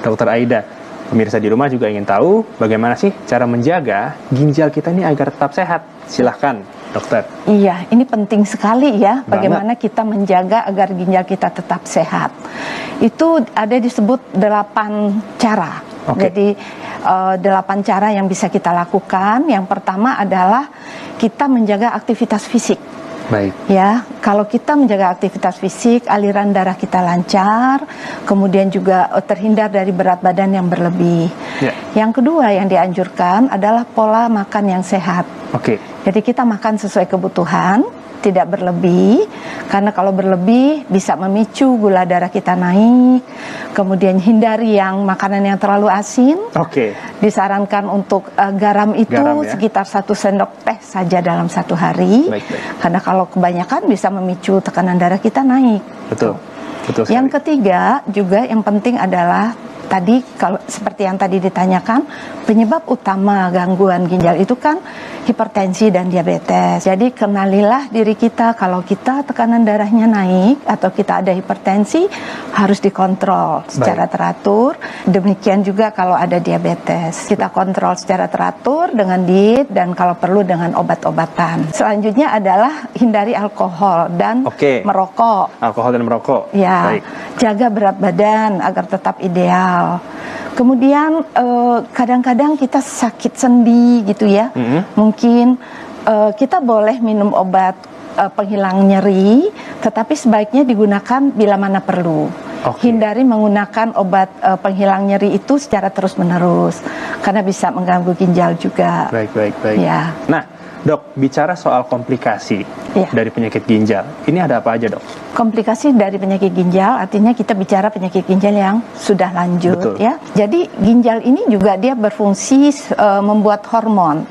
Dokter Aida. Pemirsa di rumah juga ingin tahu bagaimana sih cara menjaga ginjal kita ini agar tetap sehat. Silahkan, dokter. Iya, ini penting sekali ya, bagaimana kita menjaga agar ginjal kita tetap sehat. Itu ada disebut 8 cara. Jadi 8 cara yang bisa kita lakukan. Yang pertama adalah kita menjaga aktivitas fisik. Baik. Ya, kalau kita menjaga aktivitas fisik, aliran darah kita lancar, kemudian juga terhindar dari berat badan yang berlebih. Ya. Yang kedua yang dianjurkan adalah pola makan yang sehat. Oke. Jadi kita makan sesuai kebutuhan, tidak berlebih, karena kalau berlebih bisa memicu gula darah kita naik. Kemudian hindari yang makanan yang terlalu asin. Oke. Disarankan untuk garam itu Garam, ya? sekitar 1 sendok teh saja dalam 1 hari. Baik. Karena kalau kebanyakan bisa memicu tekanan darah kita naik. Betul. Betul sekali. Yang ketiga juga yang penting adalah tadi kalau seperti yang tadi ditanyakan, penyebab utama gangguan ginjal itu kan hipertensi dan diabetes. Jadi kenalilah diri kita, kalau kita tekanan darahnya naik atau kita ada hipertensi harus dikontrol secara teratur. Demikian juga kalau ada diabetes, kita kontrol secara teratur dengan diet dan kalau perlu dengan obat-obatan. Selanjutnya adalah hindari alkohol dan merokok. Alkohol dan merokok. Ya, Baik. jaga berat badan agar tetap ideal. Kemudian kadang-kadang kita sakit sendi gitu ya. Mungkin kita boleh minum obat penghilang nyeri, tetapi sebaiknya digunakan bila mana perlu. Hindari menggunakan obat penghilang nyeri itu secara terus-menerus, karena bisa mengganggu ginjal juga. Baik. Ya. Nah, dok, bicara soal komplikasi dari penyakit ginjal, ini ada apa aja, dok? Komplikasi dari penyakit ginjal artinya kita bicara penyakit ginjal yang sudah lanjut. Ya. Jadi ginjal ini juga dia berfungsi membuat hormon,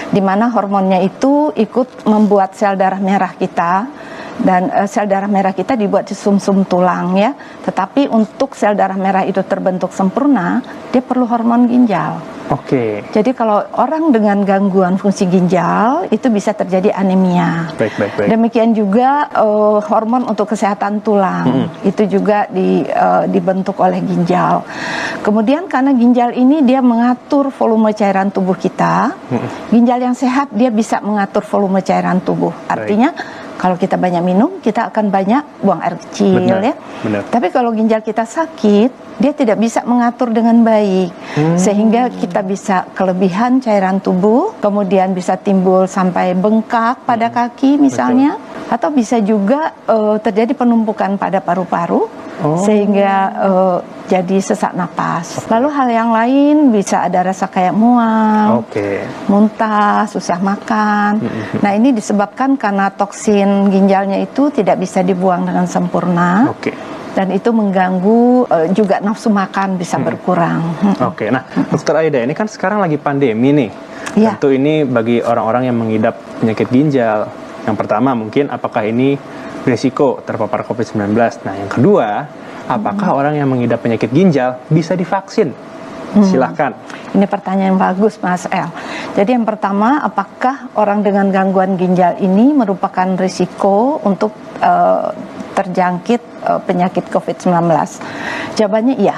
di mana hormonnya itu ikut membuat sel darah merah kita. Dan sel darah merah kita dibuat di sumsum tulang ya. Tetapi untuk sel darah merah itu terbentuk sempurna, dia perlu hormon ginjal. Jadi kalau orang dengan gangguan fungsi ginjal itu bisa terjadi anemia. Baik. Demikian juga hormon untuk kesehatan tulang itu juga dibentuk oleh ginjal. Kemudian karena ginjal ini dia mengatur volume cairan tubuh kita. Ginjal yang sehat dia bisa mengatur volume cairan tubuh. Artinya kalau kita banyak minum, kita akan banyak buang air kecil. Ya. Tapi kalau ginjal kita sakit, dia tidak bisa mengatur dengan baik, sehingga kita bisa kelebihan cairan tubuh, kemudian bisa timbul sampai bengkak pada kaki misalnya, atau bisa juga terjadi penumpukan pada paru-paru, sehingga jadi sesak napas. Lalu hal yang lain bisa ada rasa kayak mual, muntah, susah makan. Nah ini disebabkan karena toksin ginjalnya itu tidak bisa dibuang dengan sempurna. Dan itu mengganggu juga nafsu makan bisa berkurang. Nah, Dokter Aida, ini kan sekarang lagi pandemi nih. Tentu ini bagi orang-orang yang mengidap penyakit ginjal. Yang pertama mungkin apakah ini risiko terpapar COVID-19. Nah, yang kedua, apakah orang yang mengidap penyakit ginjal bisa divaksin? Silahkan. Ini pertanyaan yang bagus, Mas El. Jadi yang pertama, apakah orang dengan gangguan ginjal ini merupakan risiko untuk terjangkit penyakit COVID-19? Jawabannya iya.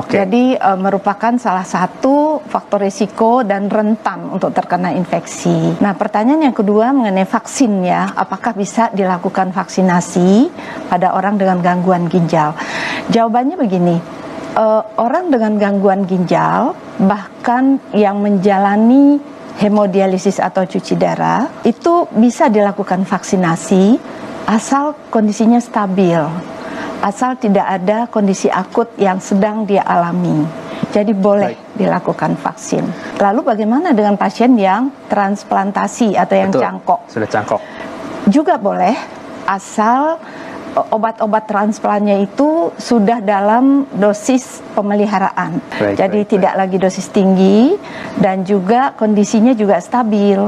Jadi merupakan salah satu faktor risiko dan rentan untuk terkena infeksi. Nah, pertanyaan yang kedua mengenai vaksin ya, apakah bisa dilakukan vaksinasi pada orang dengan gangguan ginjal? Jawabannya begini, orang dengan gangguan ginjal, bahkan yang menjalani hemodialisis atau cuci darah, itu bisa dilakukan vaksinasi asal kondisinya stabil. Asal tidak ada kondisi akut yang sedang dia alami. Jadi boleh dilakukan vaksin. Lalu bagaimana dengan pasien yang transplantasi atau yang cangkok? Sudah cangkok. Juga boleh, asal obat-obat transplannya itu sudah dalam dosis pemeliharaan. Jadi tidak lagi dosis tinggi dan juga kondisinya juga stabil.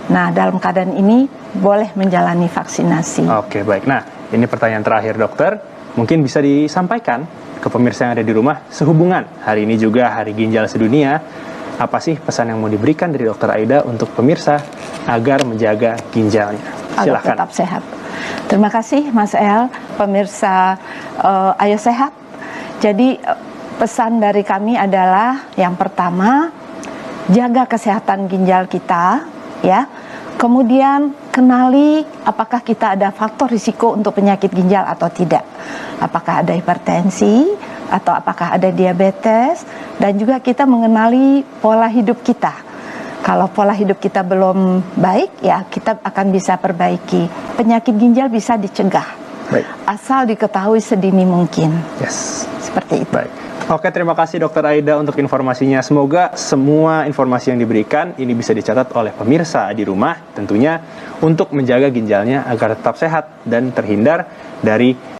Nah, dalam keadaan ini boleh menjalani vaksinasi. Baik. Nah, ini pertanyaan terakhir, dokter. Mungkin bisa disampaikan ke pemirsa yang ada di rumah sehubungan hari ini juga Hari Ginjal Sedunia. Apa sih pesan yang mau diberikan dari Dokter Aida untuk pemirsa agar menjaga ginjalnya? Silakan. Agar tetap sehat. Terima kasih, Mas El. Pemirsa Ayo Sehat Jadi pesan dari kami adalah yang pertama, jaga kesehatan ginjal kita, ya. Kemudian kenali apakah kita ada faktor risiko untuk penyakit ginjal atau tidak. Apakah ada hipertensi atau apakah ada diabetes, dan juga kita mengenali pola hidup kita. Kalau pola hidup kita belum baik, ya kita akan bisa perbaiki. Penyakit ginjal bisa dicegah. Baik. Asal diketahui sedini mungkin. Yes. Seperti itu. Baik. Oke, terima kasih Dokter Aida untuk informasinya. Semoga semua informasi yang diberikan ini bisa dicatat oleh pemirsa di rumah, tentunya untuk menjaga ginjalnya agar tetap sehat dan terhindar dari